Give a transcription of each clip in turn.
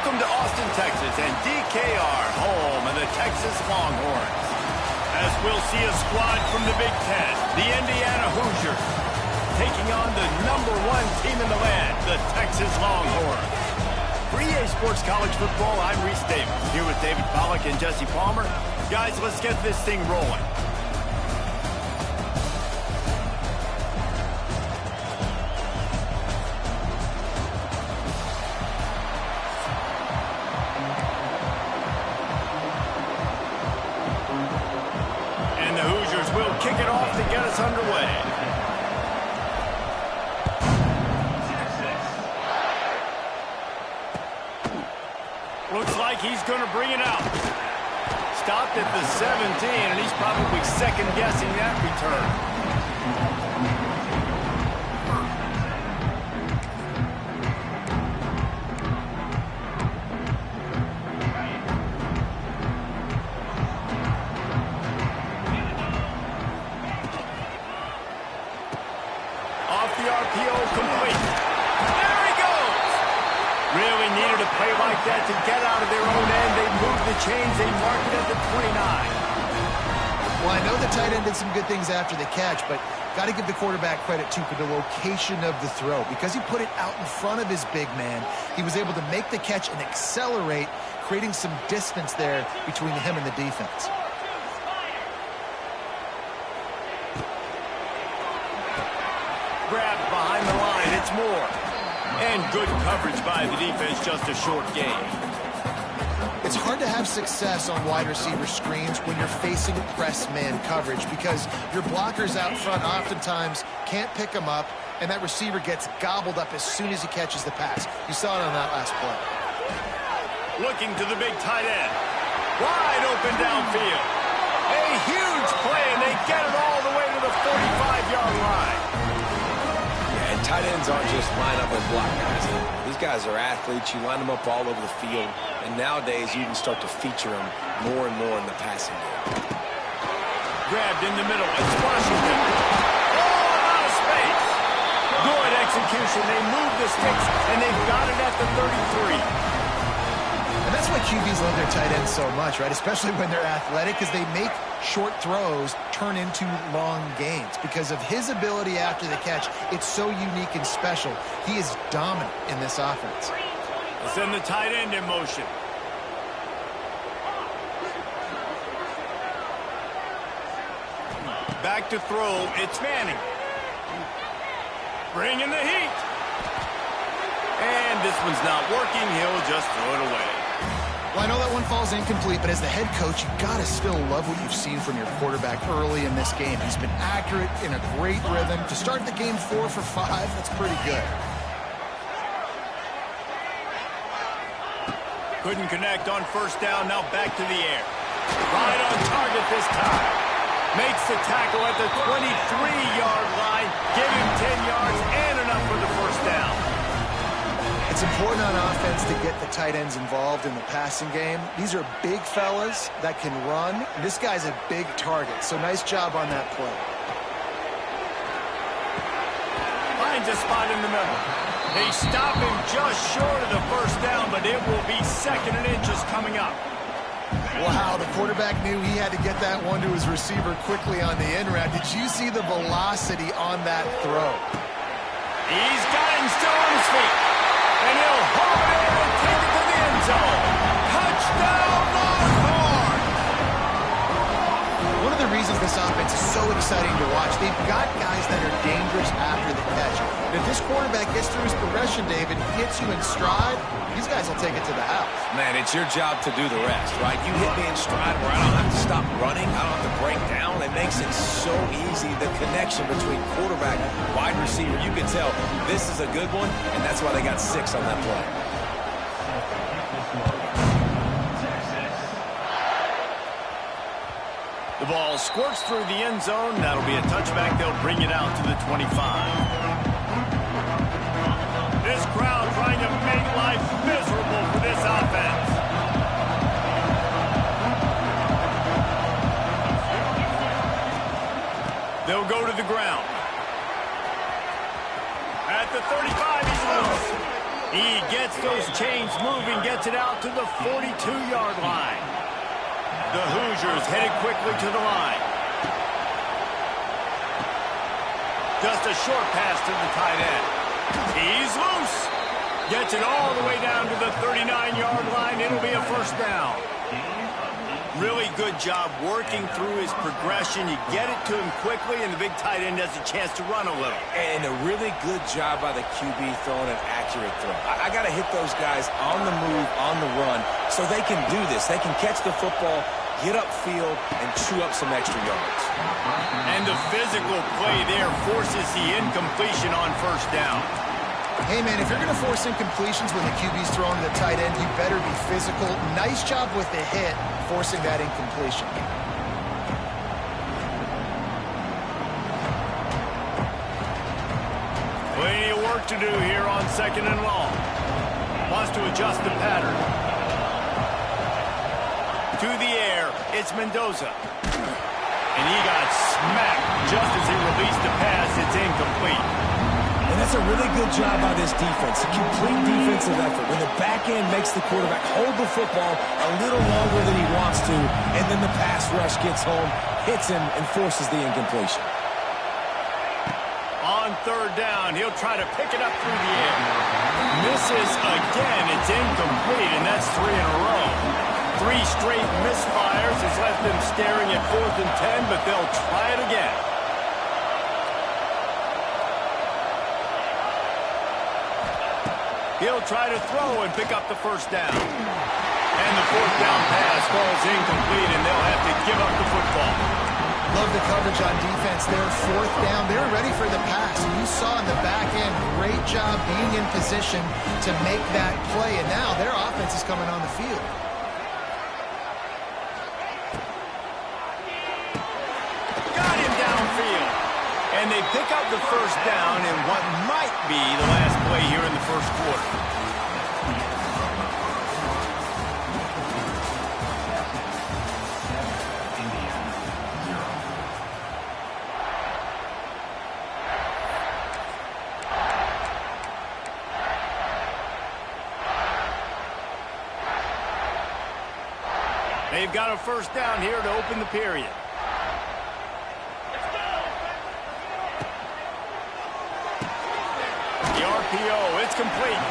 Welcome to Austin, Texas, and DKR, home of the Texas Longhorns. As we'll see a squad from the Big Ten, the Indiana Hoosiers, taking on the #1 team in the land, the Texas Longhorns. For EA Sports College Football, I'm Reese Davis, here with David Pollack and Jesse Palmer. Guys, let's get this thing rolling. Kick it off to get us underway. Looks like he's going to bring it out. Stopped at the 17, and he's probably second-guessing that return. That to get out of their own end. They move the chains. They mark it at the 29. Well, I know the tight end did some good things after the catch, but got to give the quarterback credit, too, for the location of the throw. Because he put it out in front of his big man, he was able to make the catch and accelerate, creating some distance there between him and the defense. Grabbed behind the line. It's Moore. And good coverage by the defense, just a short gain. It's hard to have success on wide receiver screens when you're facing press man coverage because your blockers out front oftentimes can't pick them up, and that receiver gets gobbled up as soon as he catches the pass. You saw it on that last play. Looking to the big tight end. Wide open downfield. A huge play, and they get it all the way to the 45-yard line. Tight ends aren't just line up and block guys. These guys are athletes. You line them up all over the field. And nowadays, you can start to feature them more and more in the passing game. Grabbed in the middle. It's Washington. Oh, out of space. Good execution. They move the sticks, and they've got it at the 33. And that's why QBs love their tight ends so much, right? Especially when they're athletic, because they make short throws turn into long gains. Because of his ability after the catch, it's so unique and special. He is dominant in this offense. Let's send the tight end in motion. Back to throw. It's Manning. Bringing the heat. And this one's not working. He'll just throw it away. Well, I know that one falls incomplete, but as the head coach, you got to still love what you've seen from your quarterback early in this game. He's been accurate in a great rhythm. To start the game 4 for 5, that's pretty good. Couldn't connect on first down. Now back to the air. Right on target this time. Makes the tackle at the 23-yard line. Give him 10 yards and enough for the first down. It's important on offense to get the tight ends involved in the passing game. These are big fellas that can run. This guy's a big target, so nice job on that play. Finds a spot in the middle. They stop him just short of the first down, but it will be 2nd and inches coming up. Wow, the quarterback knew he had to get that one to his receiver quickly on the in route. Did you see the velocity on that throw? He's got him still on his feet. And he'll haul it in and take it to the end zone. Touchdown, Longhorns! One of the reasons this offense is so exciting to watch, they've got guys that are dangerous after the catch. And if this quarterback gets through his progression, David, gets you in stride, these guys will take it to the house. Man, it's your job to do the rest, right? You hit me in stride where I don't have to stop running. I don't have to break down. It makes it so easy, the connection between quarterback and wide receiver. You can tell this is a good one, and that's why they got 6 on that play. The ball squirts through the end zone. That'll be a touchback. They'll bring it out to the 25. This crowd trying to make life miserable for this offense. They'll go to the ground. At the 35, he's loose. He gets those chains moving, gets it out to the 42-yard line. The Hoosiers headed quickly to the line. Just a short pass to the tight end. He's loose. Gets it all the way down to the 39-yard line. It'll be a first down. Really good job working through his progression. You get it to him quickly, and the big tight end has a chance to run a little. And a really good job by the QB throwing an accurate throw. I got to hit those guys on the move, on the run, so they can do this. They can catch the football, get upfield, and chew up some extra yards. And the physical play there forces the incompletion on first down. Hey, man, if you're going to force incompletions when the QB's throwing to the tight end, you better be physical. Nice job with the hit, forcing that incompletion. Plenty of work to do here on second and long. Wants to adjust the pattern. To the air, it's Mendoza. And he got smacked just as he released the pass. It's incomplete. And that's a really good job by this defense. A complete defensive effort. When the back end makes the quarterback hold the football a little longer than he wants to, and then the pass rush gets home, hits him, and forces the incompletion. On third down, he'll try to pick it up through the air. Misses again. It's incomplete, and that's 3 in a row. 3 straight misfires has left them staring at 4th and 10, but they'll try it again. He'll try to throw and pick up the first down. And the 4th down pass falls incomplete, and they'll have to give up the football. Love the coverage on defense there. 4th down. They're ready for the pass. And you saw in the back end, great job being in position to make that play. And now their offense is coming on the field. Got him downfield. And they pick up the first down in what might be the last play here in the first quarter. They've got a first down here to open the period. The RPO, it's complete.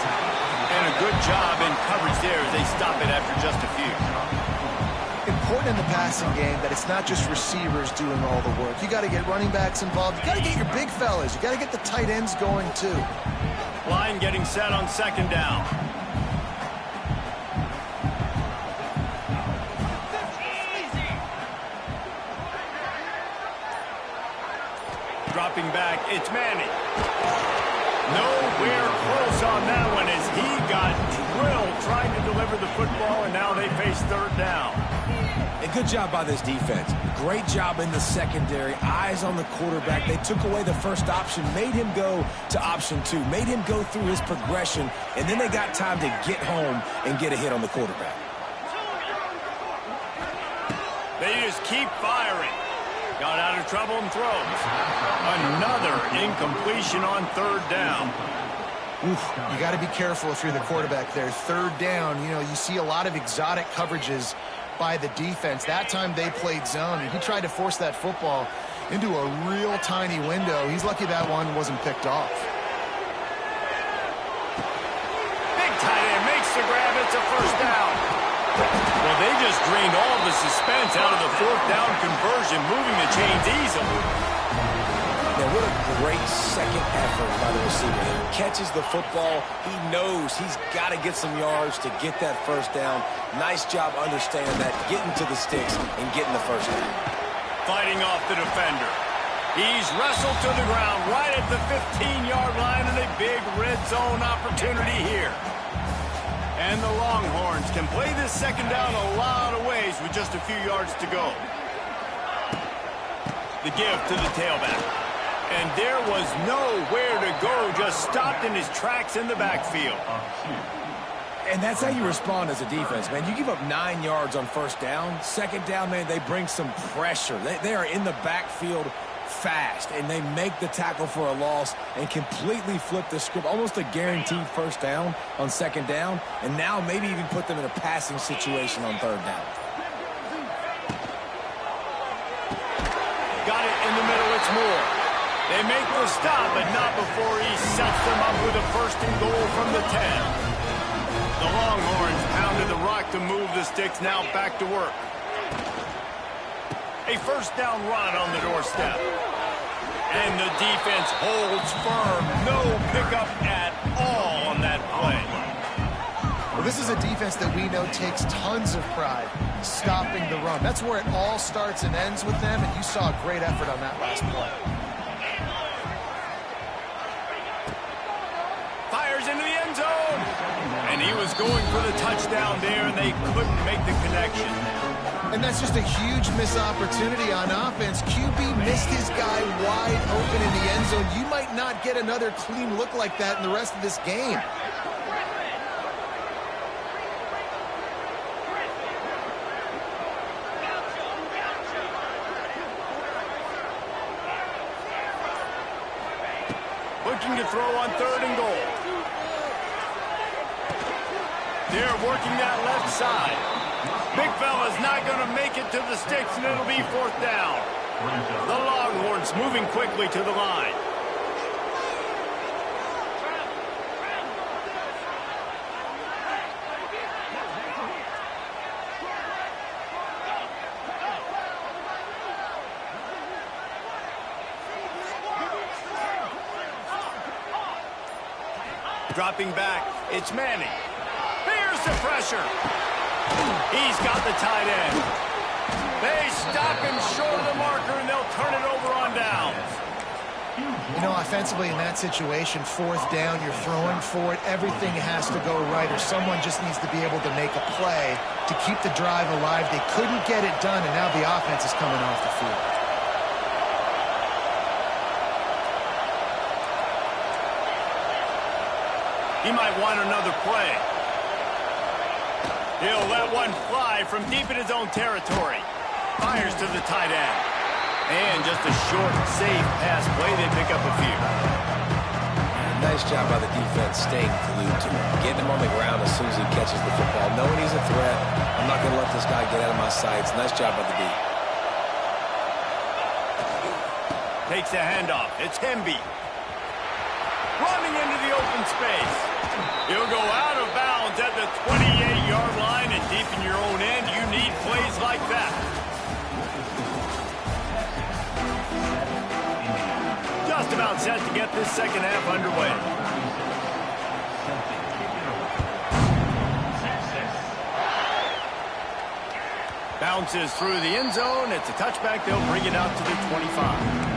And a good job in coverage there as they stop it after just a few. Important in the passing game that it's not just receivers doing all the work. You got to get running backs involved. You got to get your big fellas. You got to get the tight ends going too. Line getting set on second down. Dropping back, it's Manning. Nowhere close on that one as he got drilled trying to deliver the football, and now they face third down. A good job by this defense. Great job in the secondary. Eyes on the quarterback. They took away the first option, made him go to option 2, made him go through his progression, and then they got time to get home and get a hit on the quarterback. They just keep firing. Got out of trouble and throws. Another incompletion on third down. Oof, you got to be careful if you're the quarterback there. Third down, you know, you see a lot of exotic coverages by the defense. That time they played zone, and he tried to force that football into a real tiny window. He's lucky that one wasn't picked off. Big tight end makes the grab. It's a first down. Well, they just drained all the suspense out of the 4th down conversion, moving the chains easily. Now, what a great second effort by the receiver. He catches the football. He knows he's got to get some yards to get that first down. Nice job understanding that, getting to the sticks and getting the first down. Fighting off the defender. He's wrestled to the ground right at the 15-yard line, and a big red zone opportunity here. And the Longhorns can play this second down a lot of ways with just a few yards to go. The give to the tailback. And there was nowhere to go, just stopped in his tracks in the backfield. And that's how you respond as a defense, man. You give up 9 yards on first down. Second down, man, they bring some pressure. They are in the backfield fast, and they make the tackle for a loss and completely flip the script, almost a guaranteed first down on second down, and now maybe even put them in a passing situation on third down. Got it in the middle, it's Moore. They make the stop, but not before he sets them up with a first and goal from the 10. The Longhorns pounded the rock to move the sticks, now back to work. A first down run on the doorstep. And the defense holds firm. No pickup at all on that play. Well, this is a defense that we know takes tons of pride stopping the run. That's where it all starts and ends with them, and you saw a great effort on that last play. Fires into the end zone. And he was going for the touchdown there, and they couldn't make the connection. And that's just a huge missed opportunity on offense. QB missed his guy wide open in the end zone. You might not get another clean look like that in the rest of this game. Looking to throw on third and goal. They're working that left side. Big fella's not going to make it to the sticks, and it'll be fourth down. The Longhorns moving quickly to the line. Dropping back, it's Manning. Here's the pressure. He's got the tight end. They stop him short of the marker, and they'll turn it over on downs. You know, offensively in that situation, fourth down, you're throwing for it. Everything has to go right, or someone just needs to be able to make a play to keep the drive alive. They couldn't get it done, and now the offense is coming off the field. He might want another play. He'll let one fly from deep in his own territory. Fires to the tight end. And just a short, safe pass play. They pick up a few. Nice job by the defense staying glued to him. Getting him on the ground as soon as he catches the football. Knowing he's a threat. I'm not going to let this guy get out of my sights. Nice job by the D. Takes the handoff. It's Hemby. Running into the open space. He'll go out of bounds at the 28-yard line, and deep in your own end, you need plays like that. Just about set to get this second half underway. Bounces through the end zone. It's a touchback. They'll bring it out to the 25.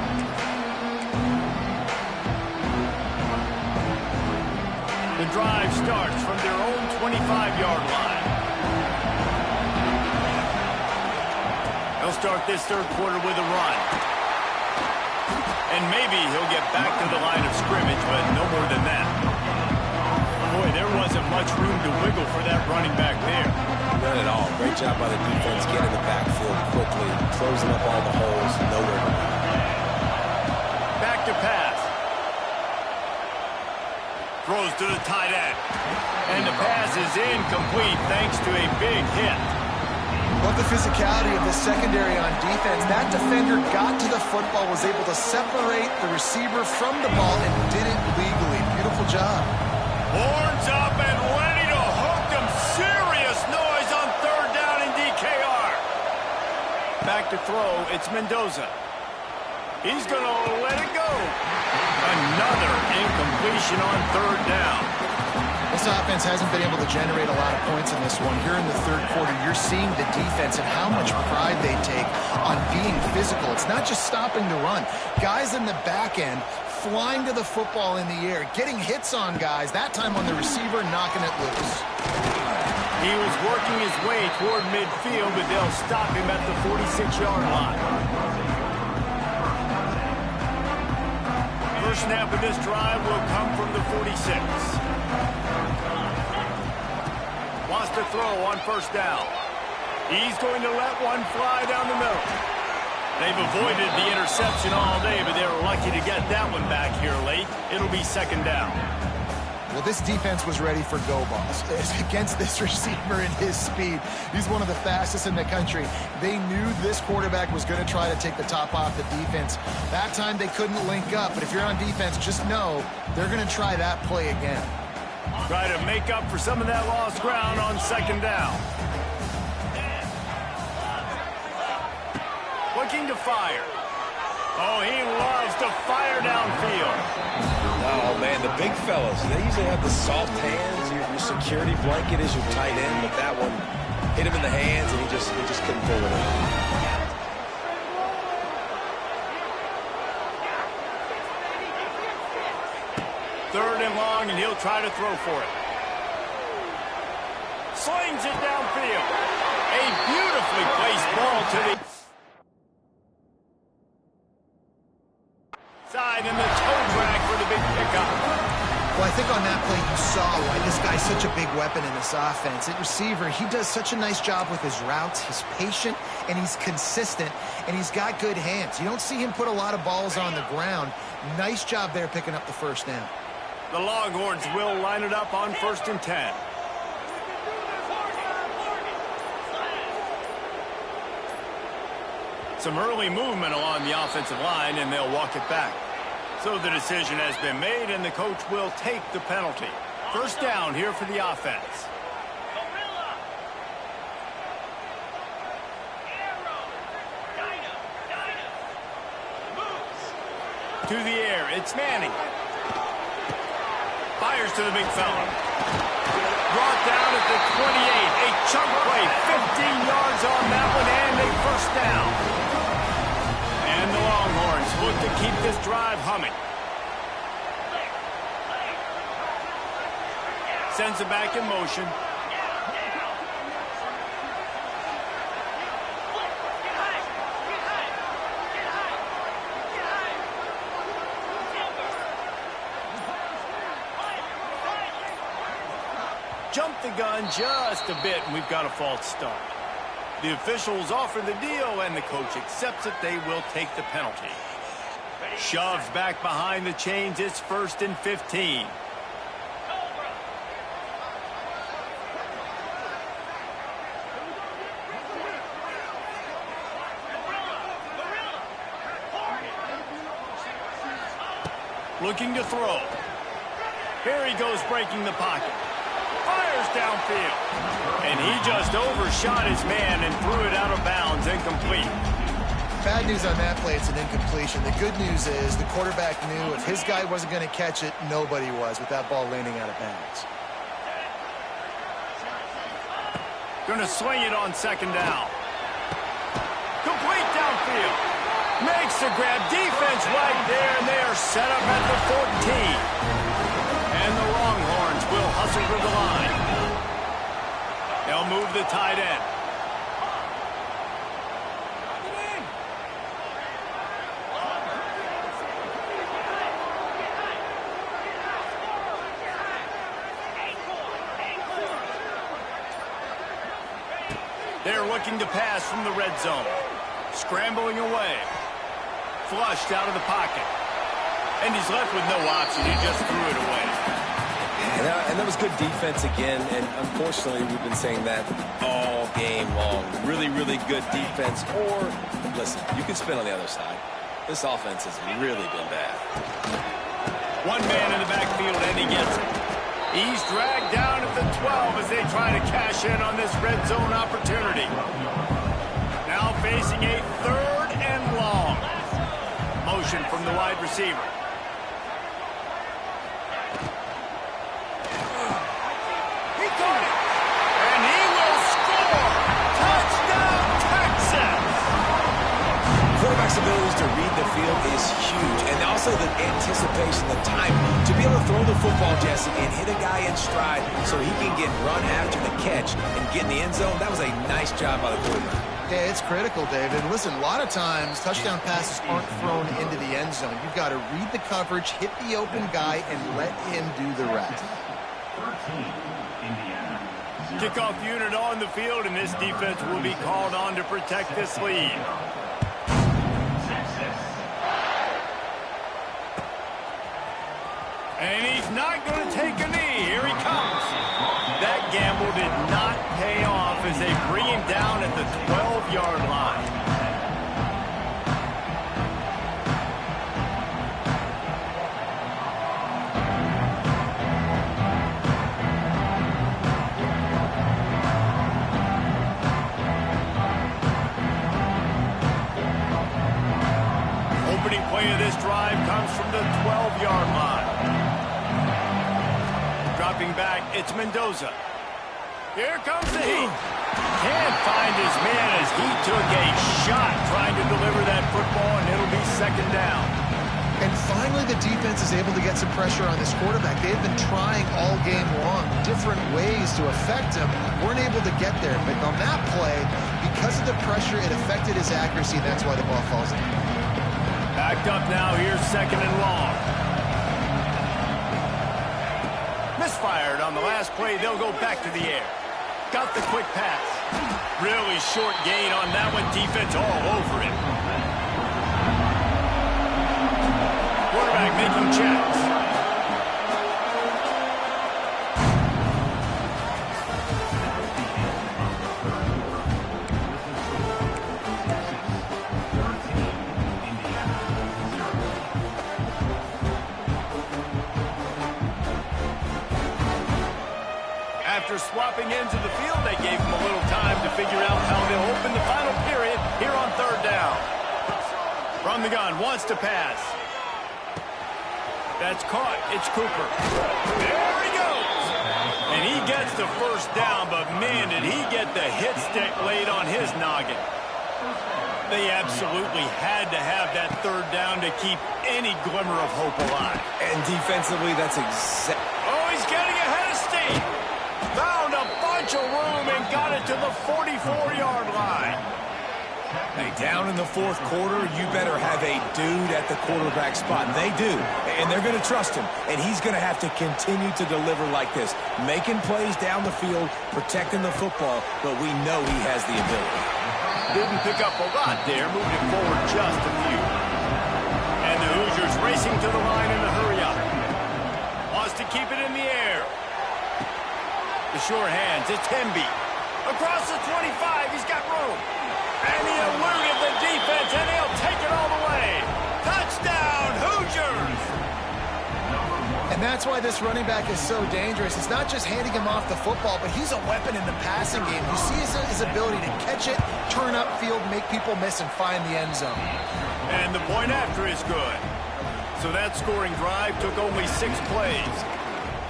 The drive starts from their own 25-yard line. They'll start this third quarter with a run. And maybe he'll get back to the line of scrimmage, but no more than that. Boy, there wasn't much room to wiggle for that running back there. None at all. Great job by the defense getting the backfield quickly, closing up all the holes, nowhere to go. Back to pass. Throws to the tight end. And the pass is incomplete thanks to a big hit. Love the physicality of the secondary on defense. That defender got to the football, was able to separate the receiver from the ball, and did it legally. Beautiful job. Horns up and ready to hook them. Serious noise on third down in DKR. Back to throw. It's Mendoza. He's going to let it go. Another incompletion on third down. This offense hasn't been able to generate a lot of points in this one. Here in the third quarter, you're seeing the defense and how much pride they take on being physical. It's not just stopping the run. Guys in the back end flying to the football in the air, getting hits on guys, that time on the receiver, knocking it loose. He was working his way toward midfield, but they'll stop him at the 46-yard line. First snap of this drive will come from the 46. Wants to throw on first down. He's going to let one fly down the middle. They've avoided the interception all day, but they were lucky to get that one back here late. It'll be second down. Well, this defense was ready for go balls against this receiver and his speed. He's one of the fastest in the country. They knew this quarterback was going to try to take the top off the defense. That time they couldn't link up, but if you're on defense, just know they're going to try that play again. Try to make up for some of that lost ground on second down. Looking to fire. Oh, he loves to fire downfield. Oh, man, the big fellas, they usually have the soft hands. Your security blanket is your tight end, but that one hit him in the hands, and he just couldn't pull it in. Third and long, and he'll try to throw for it. Slings it downfield. A beautifully placed ball to the side, and the toe drag for the big pickup. Well, I think on that play you saw why this guy's such a big weapon in this offense. At receiver, he does such a nice job with his routes. He's patient, and he's consistent, and he's got good hands. You don't see him put a lot of balls on the ground. Nice job there picking up the first down. The Longhorns will line it up on 1st and 10. Some early movement along the offensive line, and they'll walk it back. So the decision has been made, and the coach will take the penalty. First down here for the offense. To the air, it's Manning. Fires to the big fella. Brought down at the 28. A chunk play, 15 yards on that one, and a first down. And the Longhorns look to keep this drive humming. Sends it back in motion. Jumped the gun just a bit, and we've got a false start. The officials offer the deal, and the coach accepts it. They will take the penalty. Shoves back behind the chains. It's 1st and 15. Looking to throw. Here he goes, breaking the pocket. Fires downfield. And he just overshot his man and threw it out of bounds, incomplete. Bad news on that play, it's an incompletion. The good news is the quarterback knew if his guy wasn't going to catch it, nobody was with that ball landing out of bounds. Going to swing it on second down. Complete downfield. Makes the grab. Defense right there, and they are set up at the 14. And the Longhorns will hustle to the line. They'll move the tight end. They're looking to pass from the red zone. Scrambling away. Flushed out of the pocket. And he's left with no option. He just threw it away. And that was good defense again, and unfortunately we've been saying that all game long. Really, really good defense. Or, listen, you can spin on the other side. This offense has really been bad. One man in the backfield, and he gets it. He's dragged down at the 12 as they try to cash in on this red zone opportunity. Now facing a 3rd and long. Motion from the wide receiver. He caught it. And he will score. Touchdown, Texas. Quarterback's abilities to read the field is huge. And also the anticipation, the time to be able to throw the football, Jesse, and hit a guy in stride so he can get run after the catch and get in the end zone. That was a nice job by the quarterback. Yeah, it's critical, David. Listen, a lot of times touchdown passes aren't thrown into the end zone. You've got to read the coverage, hit the open guy, and let him do the rest. Kickoff unit on the field, and this defense will be called on to protect this lead. And he's not going to take a knee. Here he comes. That gamble did not pay off as they bring him down at the 12-yard line. Opening play of this drive comes from the 12-yard line. Dropping back, it's Mendoza. Here comes the heat. Can't find his man as he took a shot trying to deliver that football, and it'll be second down. And finally, the defense is able to get some pressure on this quarterback. They've been trying all game long different ways to affect him. Weren't able to get there. But on that play, because of the pressure, it affected his accuracy, and that's why the ball falls in. Backed up now, here's second and long. Misfired on the last play, they'll go back to the air. Got the quick pass. Really short gain on that one, defense all over it. Quarterback making checks. After swapping ends of the field, they gave him a little time to figure out how they'll open the final period here on third down. From the gun, wants to pass. That's caught. It's Cooper. There he goes. And he gets the first down, but man, did he get the hit stick laid on his noggin. They absolutely had to have that third down to keep any glimmer of hope alive. And defensively, that's exactly... Oh, he's getting ahead of steam. Found a bunch of room and got it to the 44-yard line. Hey, down in the fourth quarter, you better have a dude at the quarterback spot. And they do, and they're going to trust him. And he's going to have to continue to deliver like this, making plays down the field, protecting the football, but we know he has the ability. Didn't pick up a lot there, moved it forward just a few. And the Hoosiers racing to the line in a hurry up. Wants to keep it in the air. The short hands, it's Hemby. Across the 25, he's got room. And he eluded the defense, and he'll take it all the way. Touchdown, Hoosiers! And that's why this running back is so dangerous. It's not just handing him off the football, but he's a weapon in the passing game. You see his ability to catch it, turn upfield, make people miss, and find the end zone. And the point after is good. So that scoring drive took only 6 plays.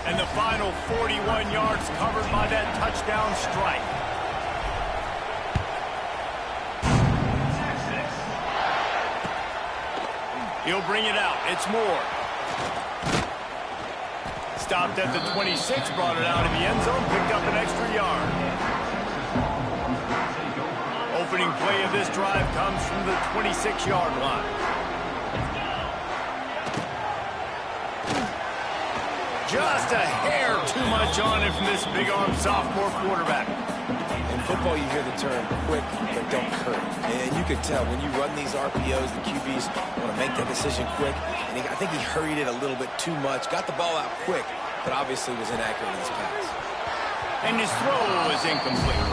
And the final 41 yards covered by that touchdown strike. He'll bring it out. It's Moore. Stopped at the 26, brought it out of the end zone, picked up an extra yard. Opening play of this drive comes from the 26-yard line. Just a hair too much on it from this big-arm sophomore quarterback. In football, you hear the term quick, but don't hurt. And you can tell when you run these RPOs, the QBs want to make that decision quick. And I think he hurried it a little bit too much, got the ball out quick, but obviously was inaccurate in his pass. And his throw was incomplete.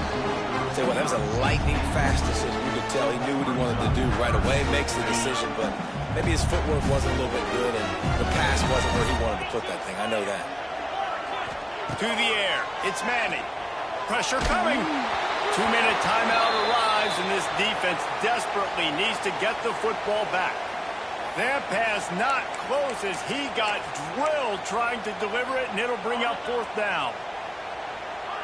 Tell you what, that was a lightning-fast decision. You could tell he knew what he wanted to do right away, makes the decision, but maybe his footwork wasn't a little bit good, and the pass wasn't where he wanted to put that thing. I know that. To the air, it's Manning. Pressure coming. 2-minute timeout arrives, and this defense desperately needs to get the football back. That pass not close as he got drilled trying to deliver it, and it'll bring up fourth down.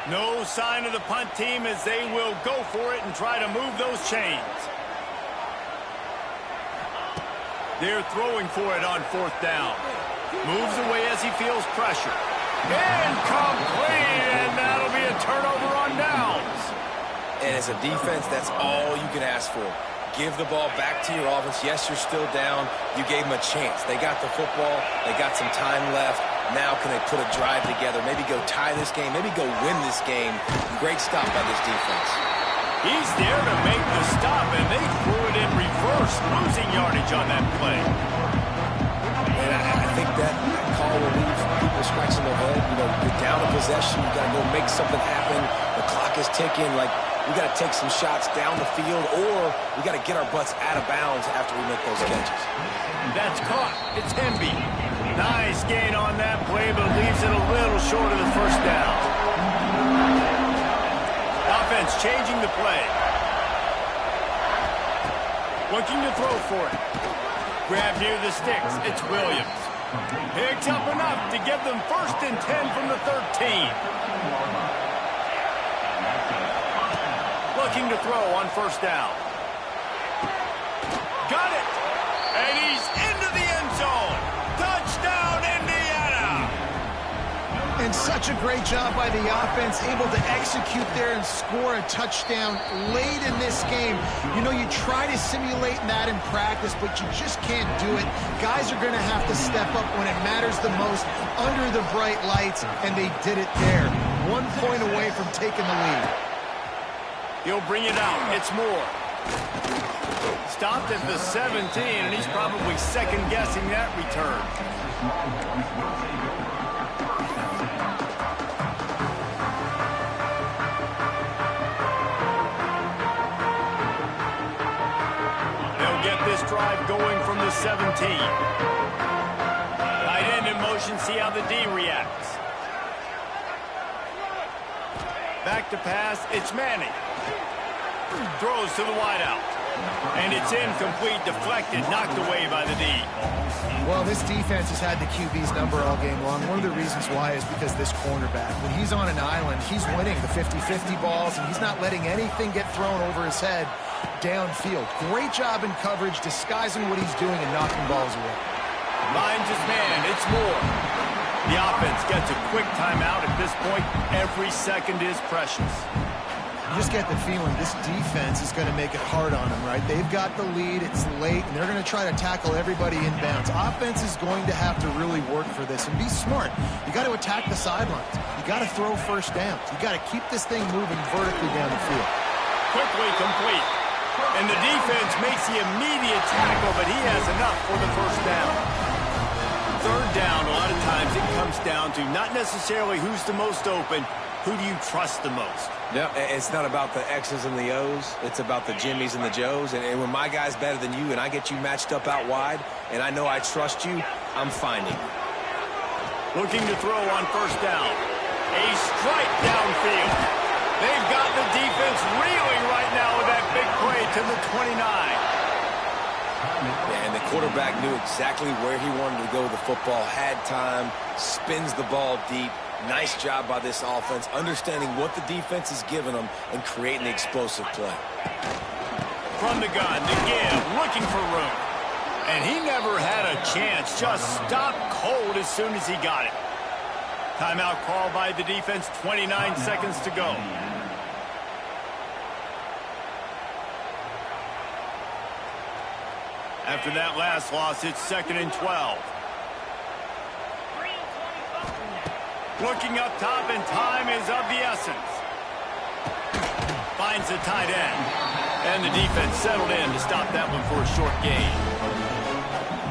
No sign of the punt team as they will go for it and try to move those chains. They're throwing for it on fourth down. Moves away as he feels pressure. Incomplete, and that'll be a turnover on downs. And as a defense, that's all you can ask for. Give the ball back to your offense. Yes, you're still down. You gave them a chance. They got the football. They got some time left. Now can they put a drive together? Maybe go tie this game. Maybe go win this game. Great stop by this defense. He's there to make the stop, and they threw it in reverse, losing yardage on that play. And I think that call will leave scratching their head. You know, you're down a possession. You got to go make something happen. The clock is ticking. Like, we got to take some shots down the field, or we got to get our butts out of bounds after we make those catches. That's caught. It's Hemby. Nice gain on that play, but leaves it a little short of the first down. Offense changing the play. Looking to throw for it. Grab near the sticks. It's Williams. Picked up enough to give them 1st and 10 from the 13. Looking to throw on 1st down. Got it. And he's into the end zone. Touchdown, Indiana. And such a great job by the offense, able to execute there and score a touchdown late in this game. You know, you try to simulate that in practice, but you just can't do it. Guys are going to have to step up when it matters the most under the bright lights, and they did it there. 1 point away from taking the lead. He'll bring it out. It's Moore. Stopped at the 17, and he's probably second-guessing that return. They'll get this drive going from the 17. Tight end in motion, see how the D reacts. Back to pass, it's Manning. Throws to the wideout. And it's incomplete, deflected, knocked away by the D. Well, this defense has had the QB's number all game long. One of the reasons why is because this cornerback, when he's on an island, he's winning the 50-50 balls, and he's not letting anything get thrown over his head downfield. Great job in coverage, disguising what he's doing and knocking balls away. Finds his man, it's Moore. The offense gets a quick timeout at this point. Every second is precious. You just get the feeling this defense is going to make it hard on them, right? They've got the lead, it's late, and they're going to try to tackle everybody inbounds. Offense is going to have to really work for this and be smart. You got to attack the sidelines. You got to throw 1st downs. You got to keep this thing moving vertically down the field. Quickly complete. And the defense makes the immediate tackle, but he has enough for the 1st down. 3rd down, a lot of times it comes down to not necessarily who's the most open, who do you trust the most? Yeah, it's not about the X's and the O's. It's about the Jimmies and the Joes. And when my guy's better than you and I get you matched up out wide and I know I trust you, I'm finding you. Looking to throw on 1st down. A strike downfield. They've got the defense reeling right now with that big play to the 29. And the quarterback knew exactly where he wanted to go with the football, had time, spins the ball deep. Nice job by this offense, understanding what the defense is giving them and creating the explosive play. From the gun, to give, looking for room. And he never had a chance, just stopped cold as soon as he got it. Timeout called by the defense, 29 seconds to go. After that last loss, it's 2nd and 12. Looking up top, and time is of the essence. Finds the tight end. And the defense settled in to stop that one for a short gain.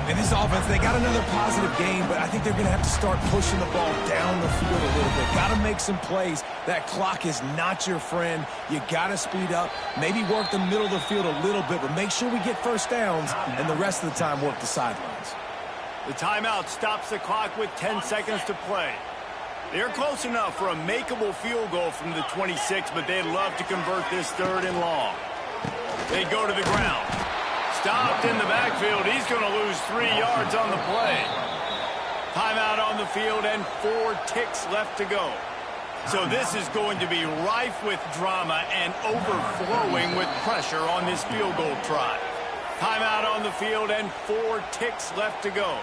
And this offense, they got another positive game, but I think they're going to have to start pushing the ball down the field a little bit. Got to make some plays. That clock is not your friend. You got to speed up. Maybe work the middle of the field a little bit, but make sure we get 1st downs, and the rest of the time work the sidelines. The timeout stops the clock with 10 seconds to play. They're close enough for a makeable field goal from the 26, but they'd love to convert this 3rd and long. They go to the ground. Stopped in the backfield. He's going to lose 3 yards on the play. Timeout on the field and 4 ticks left to go. So this is going to be rife with drama and overflowing with pressure on this field goal try. Timeout on the field and 4 ticks left to go.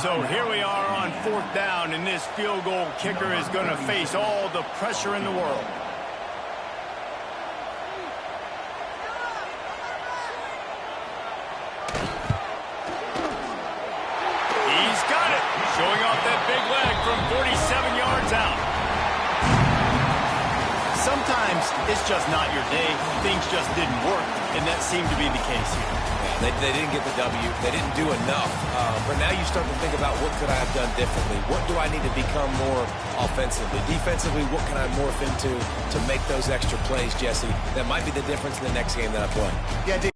So here we are on 4th down, and this field goal kicker is going to face all the pressure in the world. He's got it, showing off that big leg from 47 yards out. Sometimes it's just not your day. Things just didn't work, and that seemed to be the case here. They didn't get the W. They didn't do enough. But now you start to think about what could I have done differently? What do I need to become more offensively? Defensively, what can I morph into to make those extra plays, Jesse? That might be the difference in the next game that I play. Yeah, Dave.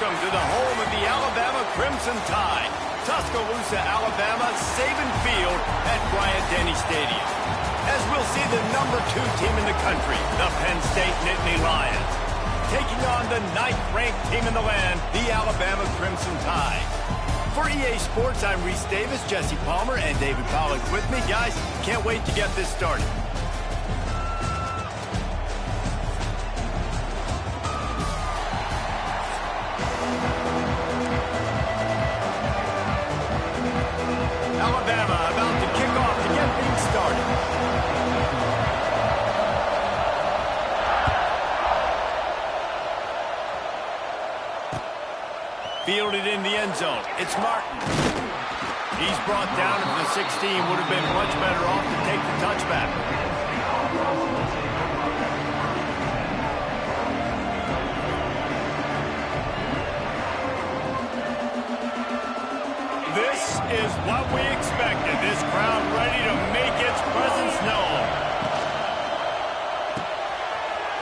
welcome to the home of the Alabama Crimson Tide, Tuscaloosa, Alabama, Saban Field at Bryant-Denny Stadium. As we'll see the #2 team in the country, the Penn State Nittany Lions, taking on the 9th-ranked team in the land, the Alabama Crimson Tide. For EA Sports, I'm Reese Davis, Jesse Palmer, and David Pollack with me. Guys, can't wait to get this started. Alabama about to kick off to get things started. Fielded in the end zone. It's Martin. He's brought down at the 16. Would have been much better off to take the touchback. This is what we expected. This crowd ready to make its presence known.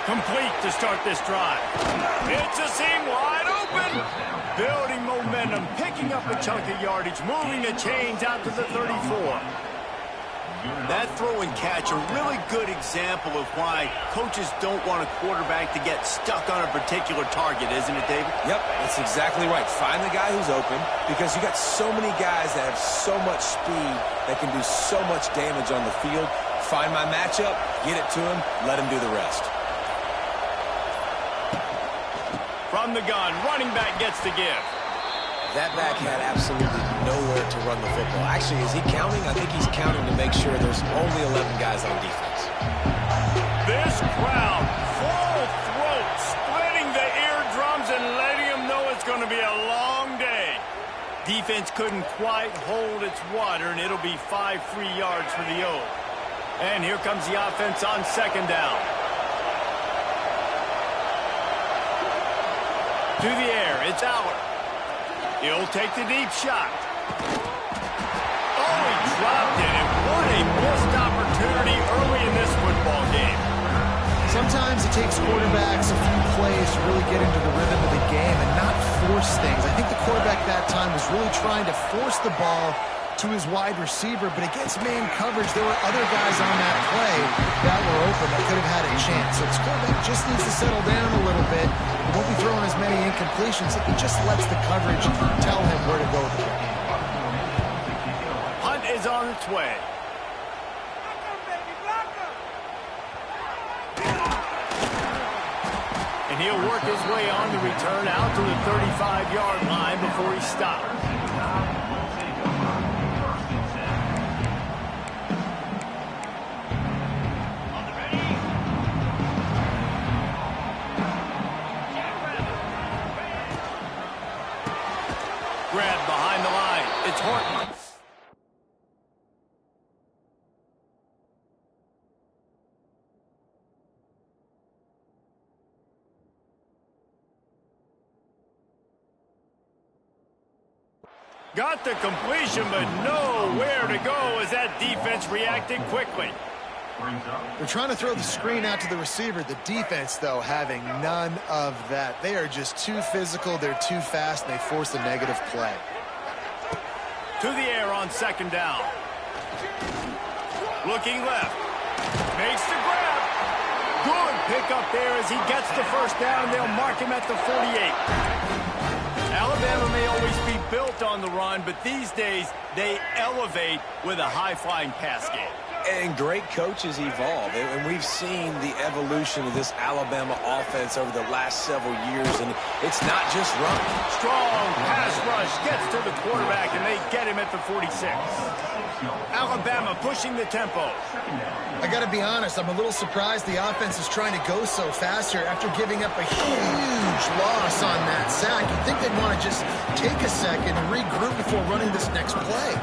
Complete to start this drive. It's a seam wide open. Building momentum, picking up a chunk of yardage, moving the chains out to the 34. That throw and catch, a really good example of why coaches don't want a quarterback to get stuck on a particular target, isn't it, David? Yep, that's exactly right. Find the guy who's open, because you got so many guys that have so much speed that can do so much damage on the field. Find my matchup, get it to him, let him do the rest. From the gun, running back gets the give. That back had absolutely nowhere to run the football. Actually, is he counting? I think he's counting to make sure there's only 11 guys on defense. This crowd, full throat, splitting the eardrums and letting them know it's going to be a long day. Defense couldn't quite hold its water, and it'll be 5 free yards for the O. And here comes the offense on second down. To the air, it's Aller. He'll take the deep shot. Oh, he dropped it, and what a missed opportunity early in this football game. Sometimes it takes quarterbacks a few plays to really get into the rhythm of the game and not force things. I think the quarterback that time was really trying to force the ball to his wide receiver, but against man coverage, there were other guys on that play that were open that could have had a chance. So this quarterback just needs to settle down a little bit. He won't be throwing as many incompletions if he just lets the coverage tell him where to go with the ball. Hunt is on its way. And he'll work his way on the return out to the 35-yard line before he stops. Grab behind the line. It's Horton. Got the completion, but nowhere to go as that defense reacted quickly. They're trying to throw the screen out to the receiver. The defense, though, having none of that. They are just too physical. They're too fast. And they force a negative play. To the air on second down. Looking left. Makes the grab. Good pickup there as he gets the first down. They'll mark him at the 48. Alabama may always be built on the run, but these days they elevate with a high-flying pass game. And great coaches evolve, and we've seen the evolution of this Alabama offense over the last several years, and it's not just run. Strong pass rush gets to the quarterback, and they get him at the 46. Alabama pushing the tempo. I got to be honest, I'm a little surprised the offense is trying to go so fast here after giving up a huge loss on that sack. You'd think they'd want to just take a second and regroup before running this next play.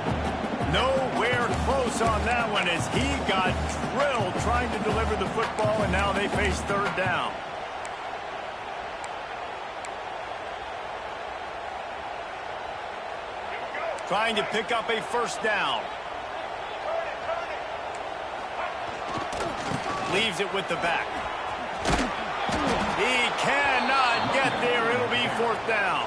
Nowhere close on that one as he got drilled trying to deliver the football, and now they face third down. Trying to pick up a first down. Leaves it with the back. He cannot get there. It'll be fourth down.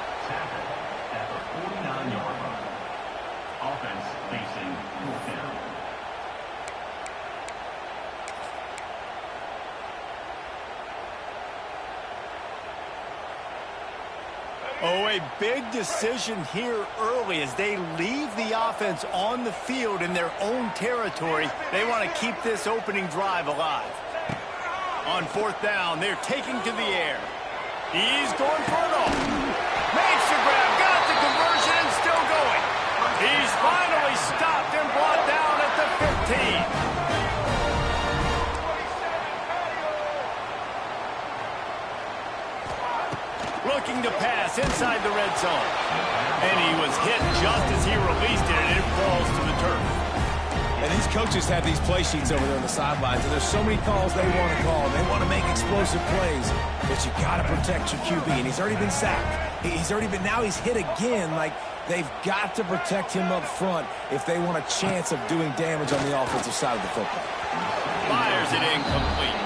Oh, a big decision here early as they leave the offense on the field in their own territory. They want to keep this opening drive alive. On fourth down, they're taking to the air. He's going for it all. Makes the grab, got the conversion, and still going. He's finally stopped and brought down at the 15. Looking to pass inside the red zone. And he was hit just as he released it, and it falls to the turf. And these coaches have these play sheets over there on the sidelines, and there's so many calls they want to call. They want to make explosive plays, but you got to protect your QB, and he's already been sacked. Now he's hit again. Like, they've got to protect him up front if they want a chance of doing damage on the offensive side of the football. Fires it incomplete.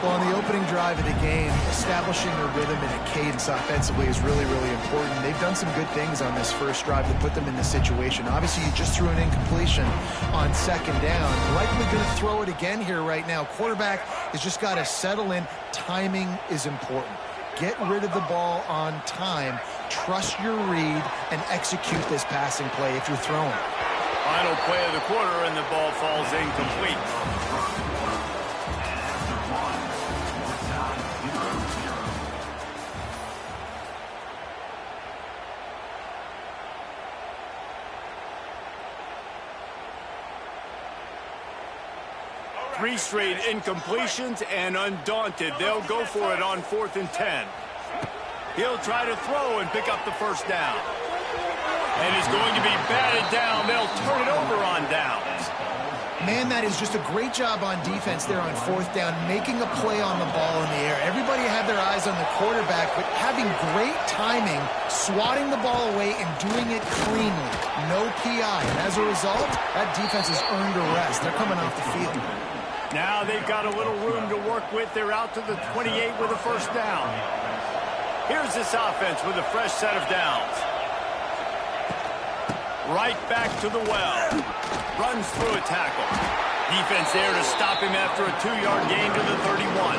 Well, on the opening drive of the game, establishing a rhythm and a cadence offensively is really, really important. They've done some good things on this first drive to put them in this situation. Obviously, you just threw an incompletion on second down. Likely going to throw it again here right now. Quarterback has just got to settle in. Timing is important. Get rid of the ball on time. Trust your read and execute this passing play if you're throwing. Final play of the quarter, and the ball falls incomplete. Three straight incompletions, and undaunted, they'll go for it on 4th and 10. He'll try to throw and pick up the first down. And he's going to be batted down. They'll turn it over on downs. Man, that is just a great job on defense there on 4th down, making a play on the ball in the air. Everybody had their eyes on the quarterback, but having great timing, swatting the ball away and doing it cleanly. No PI. And as a result, that defense has earned a rest. They're coming off the field. Now they've got a little room to work with. They're out to the 28 with a first down. Here's this offense with a fresh set of downs. Right back to the well. Runs through a tackle. Defense there to stop him after a 2-yard gain to the 31.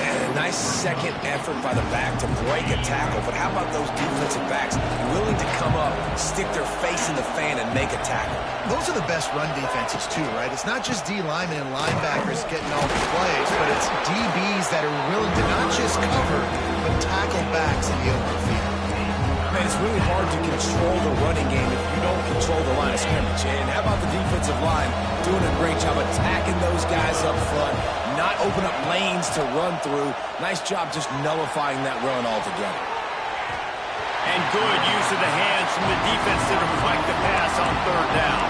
And a nice second effort by the back to break a tackle. But how about those defensive backs willing to come up, stick their face in the fan, and make a tackle? Those are the best run defenses, too, right? It's not just D linemen and linebackers getting all the plays, but it's DBs that are willing to not just cover, but tackle backs in the open field. Man, it's really hard to control the running game if you don't control the line of scrimmage. And how about the defensive line doing a great job attacking those guys up front, not open up lanes to run through. Nice job just nullifying that run altogether. And good use of the hands from the defense to deflect the pass on 3rd down.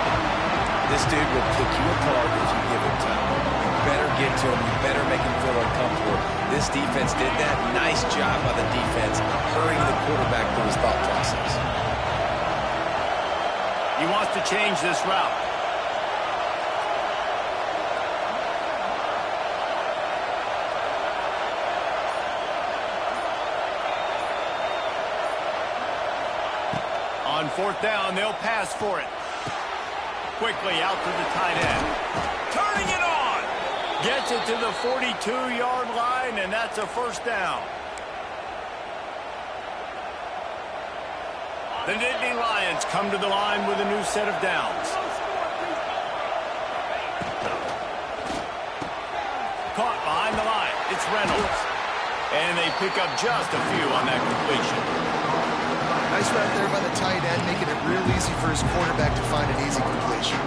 This dude will pick you apart if you give him time. You better get to him. You better make him feel uncomfortable. This defense did that. Nice job by the defense, hurrying the quarterback through his thought process. He wants to change this route. On 4th down, they'll pass for it. Quickly out to the tight end. Turning it on. Gets it to the 42-yard line, and that's a first down. The Nittany Lions come to the line with a new set of downs. Caught behind the line. It's Reynolds. And they pick up just a few on that completion. Nice route there by the tight end, making it real easy for his quarterback to find an easy completion.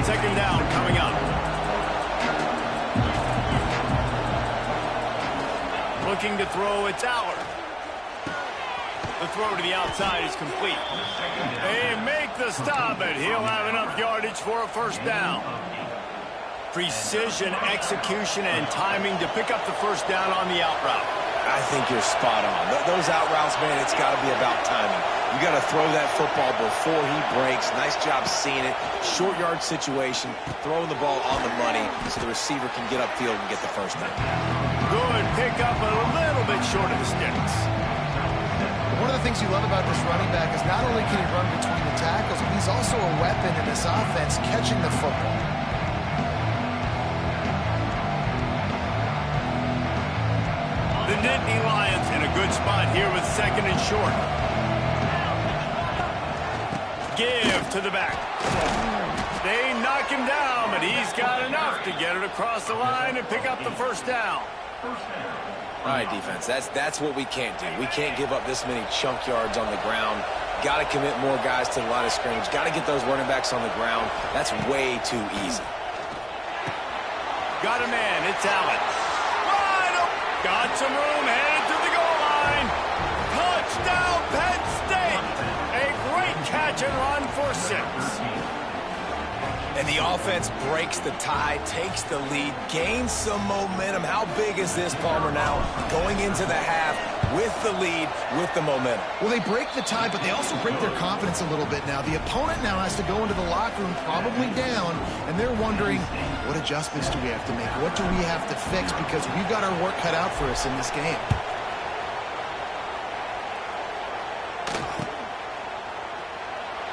2nd down coming up. Looking to throw, it's Allard. The throw to the outside is complete. They make the stop, but he'll have enough yardage for a first down. Precision, execution, and timing to pick up the first down on the out route. I think you're spot on. Those out routes, man, it's got to be about timing. You got to throw that football before he breaks. Nice job seeing it. Short yard situation, throwing the ball on the money so the receiver can get upfield and get the first down. Good pick up, a little bit short of the sticks. One of the things you love about this running back is not only can he run between the tackles, but he's also a weapon in this offense catching the football. The Nittany Lions in a good spot here with 2nd and short. Give to the back. They knock him down, but he's got enough to get it across the line and pick up the first down. All right, defense, that's what we can't do. We can't give up this many chunk yards on the ground. Got to commit more guys to the line of scrimmage. Got to get those running backs on the ground. That's way too easy. Got a man. It's Allen. Wide open. Got some room. Headed to the goal line. Touchdown, Penn State. A great catch and run for 6. And the offense breaks the tie, takes the lead, gains some momentum. How big is this, Palmer, now going into the half with the lead, with the momentum? Well, they break the tie, but they also break their confidence a little bit now. The opponent now has to go into the locker room probably down, and they're wondering, what adjustments do we have to make? What do we have to fix? Because we've got our work cut out for us in this game.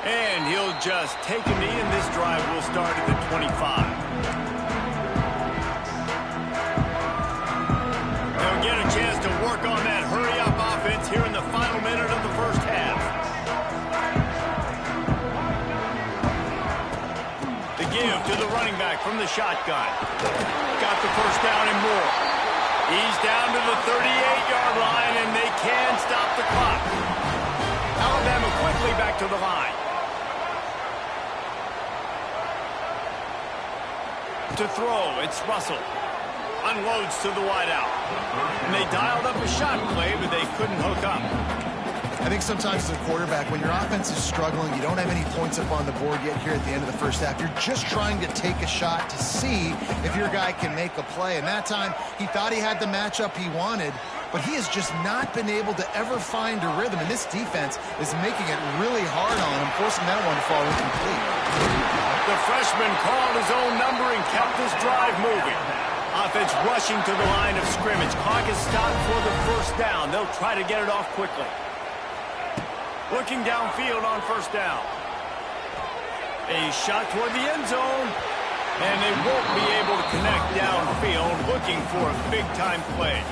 And he'll just take a knee, and this drive will start at the 25. They'll get a chance to work on that hurry-up offense here in the final minute of the first half. The give to the running back from the shotgun. Got the first down and more. He's down to the 38-yard line, and they can stop the clock. Alabama quickly back to the line. To throw, it's Russell. Unloads to the wideout. And they dialed up a shot play, but they couldn't hook up. I think sometimes as a quarterback, when your offense is struggling, you don't have any points up on the board yet here at the end of the first half. You're just trying to take a shot to see if your guy can make a play. And that time, he thought he had the matchup he wanted, but he has just not been able to ever find a rhythm. And this defense is making it really hard on him, forcing that one to fall incomplete. The freshman called his own number and kept this drive moving. Offense rushing to the line of scrimmage. Clock is stopped for the first down. They'll try to get it off quickly. Looking downfield on first down. A shot toward the end zone. And they won't be able to connect downfield, looking for a big-time play.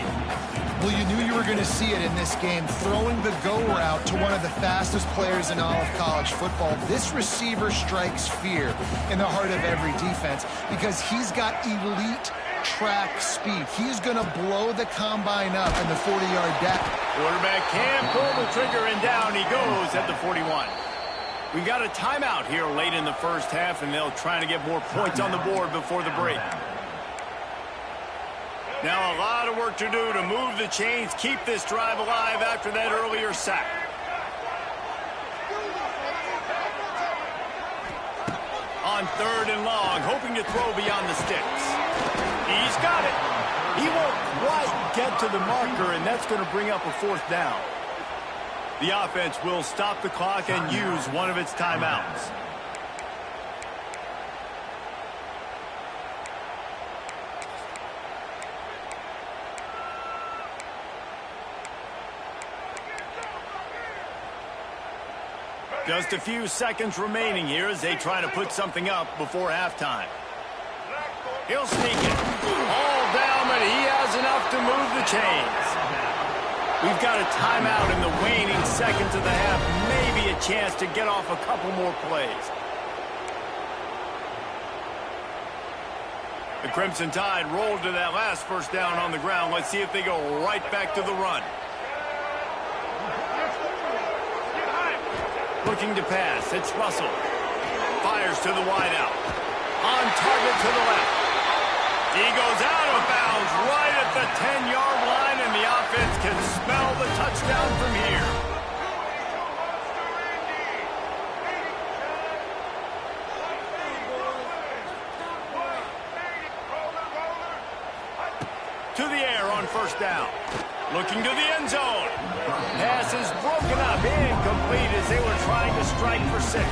Well, you knew you were going to see it in this game, throwing the go route to one of the fastest players in all of college football. This receiver strikes fear in the heart of every defense because he's got elite track speed. He's going to blow the combine up in the 40-yard dash. Quarterback can pull the trigger, and down he goes at the 41. We got a timeout here late in the first half, and they'll try to get more points on the board before the break. Now a lot of work to do to move the chains, keep this drive alive after that earlier sack. On 3rd and long, hoping to throw beyond the sticks. He's got it. He won't quite get to the marker, and that's going to bring up a 4th down. The offense will stop the clock and use one of its timeouts. Just a few seconds remaining here as they try to put something up before halftime. He'll sneak it. All down, but he has enough to move the chains. We've got a timeout in the waning seconds of the half. Maybe a chance to get off a couple more plays. The Crimson Tide rolled to that last first down on the ground. Let's see if they go right back to the run. Looking to pass. It's Russell. Fires to the wideout. On target to the left. He goes out of bounds right at the 10-yard line, and the offense can smell the touchdown from here. To the air on first down. Looking to the end zone. Pass is broken up, incomplete as they were trying to strike for 6.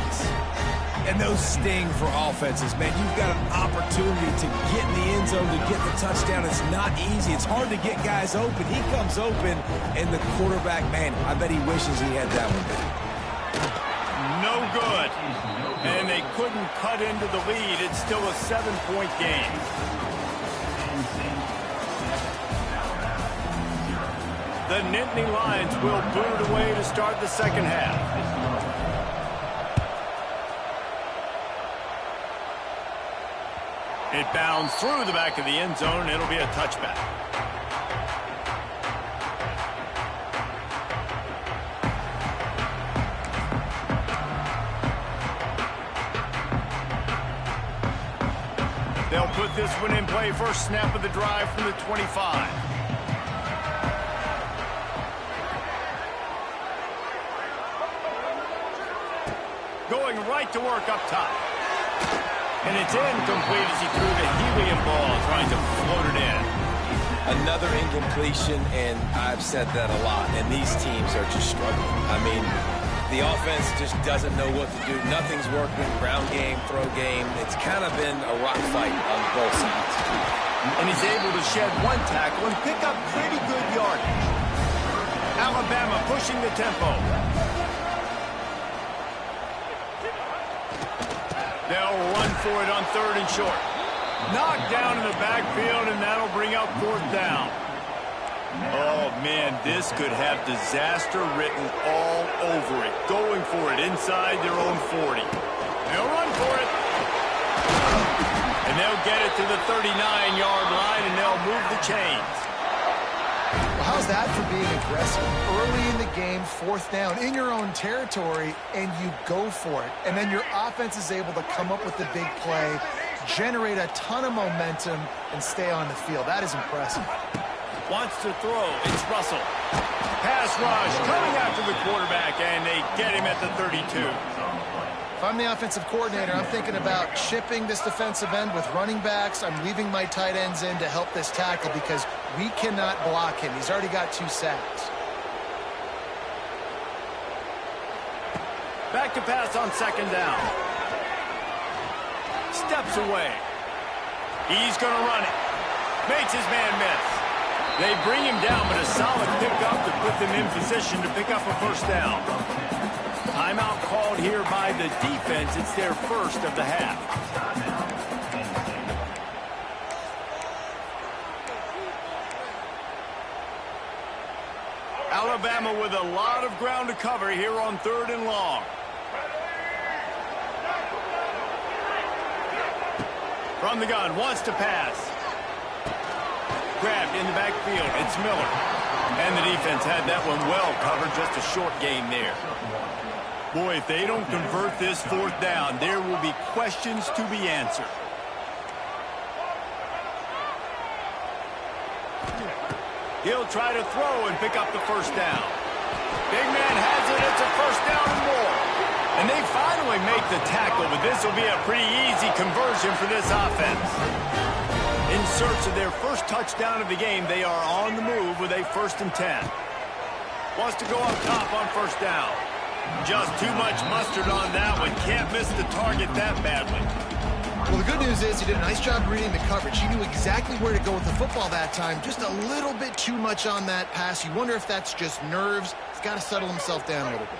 And And those sting for offenses, man. You've got an opportunity to get in the end zone, to get the touchdown. It's not easy. It's hard to get guys open. He comes open, and the quarterback, man, I bet he wishes he had that one. No good. And they couldn't cut into the lead. It's still a 7-point game. The Nittany Lions will boot it away to start the second half. It bounds through the back of the end zone, and it'll be a touchback. They'll put this one in play. First snap of the drive from the 25. Going right to work up top. And it's incomplete as he threw the helium ball, trying to float it in. Another incompletion, and I've said that a lot, and these teams are just struggling. I mean, the offense just doesn't know what to do. Nothing's working. Ground game, throw game. It's kind of been a rock fight on both sides. And he's able to shed one tackle and pick up pretty good yardage. Alabama pushing the tempo. They'll run for it on 3rd and short. Knocked down in the backfield, and that'll bring up 4th down. Oh, man, this could have disaster written all over it. Going for it inside their own 40. They'll run for it. And they'll get it to the 39-yard line, and they'll move the chains. Well, how's that for being aggressive? Early in the game, 4th down, in your own territory, and you go for it. And then your offense is able to come up with the big play, generate a ton of momentum, and stay on the field. That is impressive. Wants to throw. It's Russell. Pass rush coming after the quarterback, and they get him at the 32. If I'm the offensive coordinator, I'm thinking about chipping this defensive end with running backs. I'm leaving my tight ends in to help this tackle because we cannot block him. He's already got 2 sacks. Back to pass on 2nd down. Steps away. He's going to run it. Makes his man miss. They bring him down, but a solid pickup to put them in position to pick up a 1st down. Timeout called here by the defense. It's their first of the half. Alabama with a lot of ground to cover here on 3rd and long. From the gun, wants to pass. Grabbed in the backfield. It's Miller. And the defense had that one well covered. Just a short gain there. Boy, if they don't convert this 4th down, there will be questions to be answered. He'll try to throw and pick up the 1st down. Big man has it. It's a 1st down and more. And they finally make the tackle, but this will be a pretty easy conversion for this offense. In search of their first touchdown of the game, they are on the move with a 1st and 10. Wants to go up top on 1st down. Just too much mustard on that one. Can't miss the target that badly. Well, the good news is he did a nice job reading the coverage. He knew exactly where to go with the football that time. Just a little bit too much on that pass. You wonder if that's just nerves. He's got to settle himself down a little bit.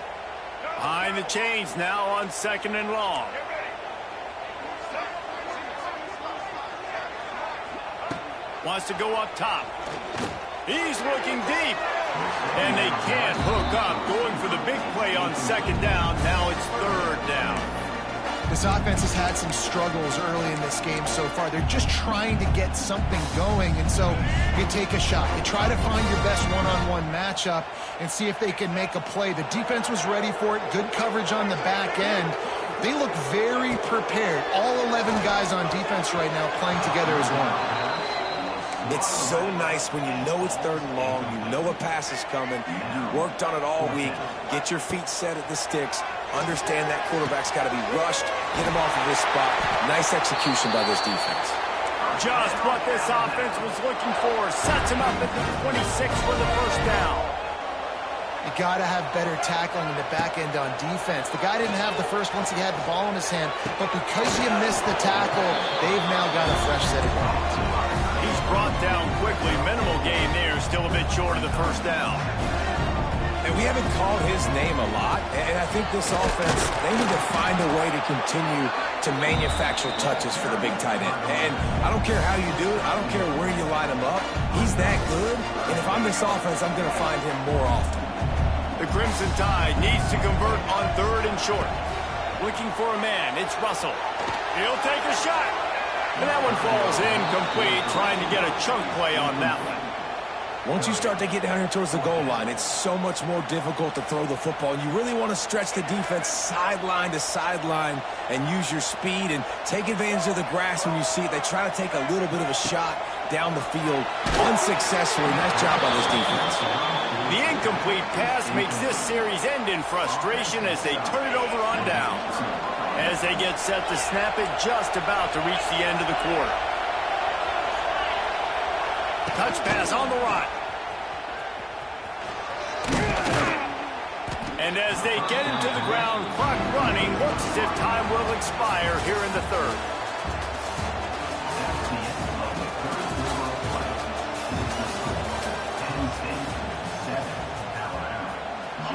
Behind the chains now on 2nd and long. Wants to go up top. He's looking deep. And they can't hook up. Going for the big play on 2nd down. Now it's 3rd down. This offense has had some struggles early in this game so far. They're just trying to get something going, and so you take a shot. You try to find your best one-on-one matchup and see if they can make a play. The defense was ready for it. Good coverage on the back end. They look very prepared. All 11 guys on defense right now playing together as one. It's so nice when you know it's 3rd and long, you know a pass is coming, you worked on it all week, get your feet set at the sticks, understand that quarterback's got to be rushed, get him off of this spot. Nice execution by this defense. Just what this offense was looking for. Sets him up at the 26 for the 1st down. You got to have better tackling in the back end on defense. The guy didn't have the first once he had the ball in his hand, but because you missed the tackle, they've now got a fresh set of downs. He's brought down quickly. Minimal gain there, still a bit short of the first down. And we haven't called his name a lot, and I think this offense, they need to find a way to continue to manufacture touches for the big tight end. And I don't care how you do it. I don't care where you line him up. He's that good, and if I'm this offense, I'm going to find him more often. The Crimson Tide needs to convert on 3rd and short. Looking for a man, it's Russell. He'll take a shot. And that one falls incomplete, trying to get a chunk play on that one. Once you start to get down here towards the goal line, it's so much more difficult to throw the football. You really want to stretch the defense sideline to sideline and use your speed and take advantage of the grass when you see it. They try to take a little bit of a shot down the field unsuccessfully. Nice job on this defense. The incomplete pass makes this series end in frustration as they turn it over on downs. As they get set to snap it, just about to reach the end of the quarter. Touch pass on the run. And as they get into the ground, clock running, looks as if time will expire here in the 3rd.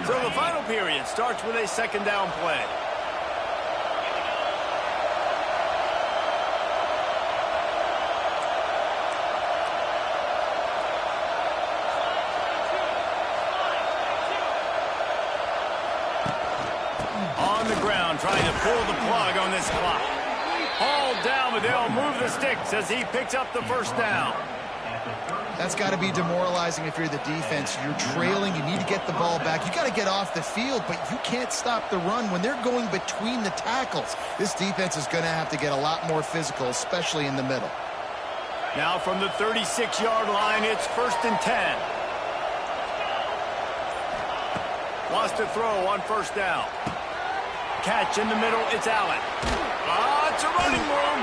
So the final period starts with a 2nd down play. Trying to pull the plug on this clock. Hauled down, but they'll move the sticks as he picks up the 1st down. That's got to be demoralizing if you're the defense. You're trailing. You need to get the ball back. You got to get off the field, but you can't stop the run when they're going between the tackles. This defense is going to have to get a lot more physical, especially in the middle. Now from the 36-yard line, it's 1st and 10. Wants to throw on 1st down. Catch in the middle, it's Allen. It's a running room.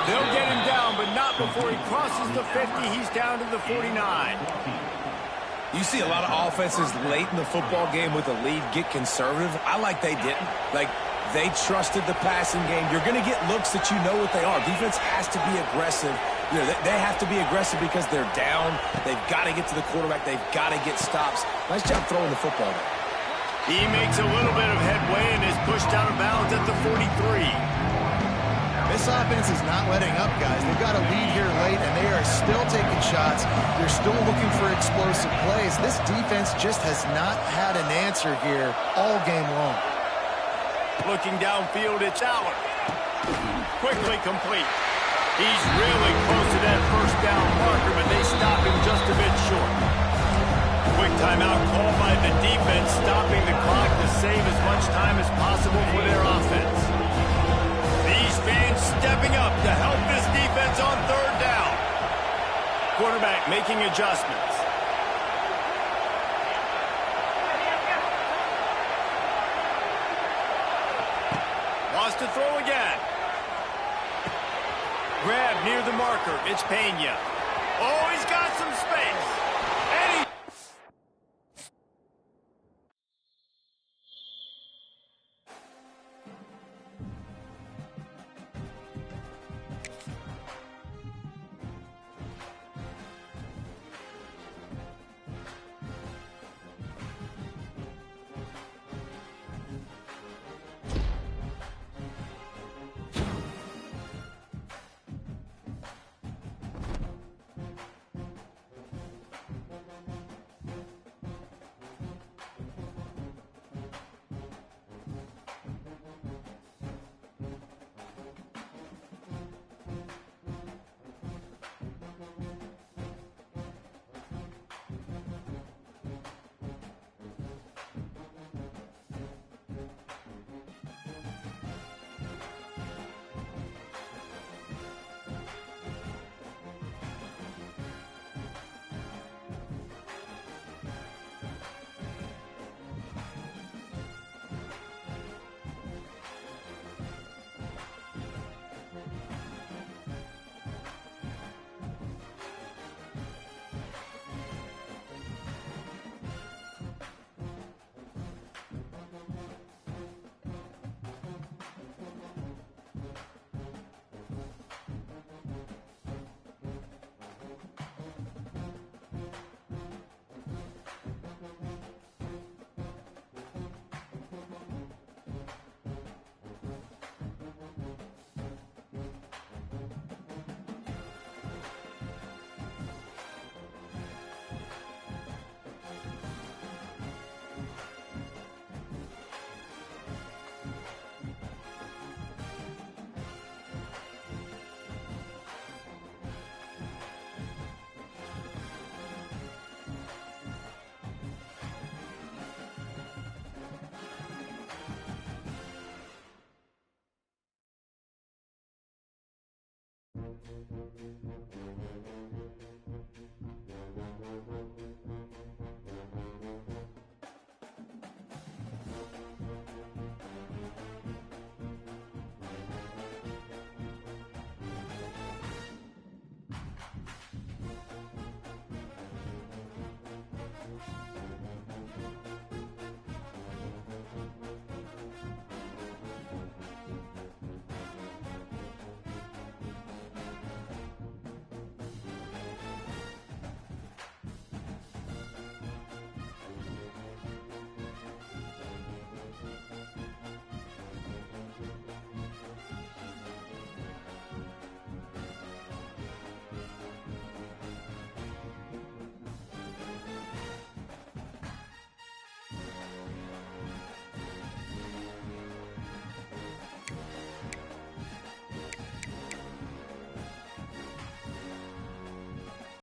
They'll get him down, but not before he crosses the 50. He's down to the 49. You see a lot of offenses late in the football game with a lead get conservative. I like they didn't. Like, they trusted the passing game. You're going to get looks that you know what they are. Defense has to be aggressive. You know, they have to be aggressive because they're down. They've got to get to the quarterback. They've got to get stops. Nice job throwing the football there. He makes a little bit of headway and is pushed out of bounds at the 43. This offense is not letting up, guys. They've got a lead here late, and they are still taking shots. They're still looking for explosive plays. This defense just has not had an answer here all game long. Looking downfield, it's Allen. Quickly complete. He's really close to that 1st down marker, but they stop him just a bit short. Quick timeout called by the defense, stopping the clock to save as much time as possible for their offense. These fans stepping up to help this defense on 3rd down. Quarterback making adjustments. Wants to throw again. Grab near the marker. It's Pena. Oh, he's got some space. And he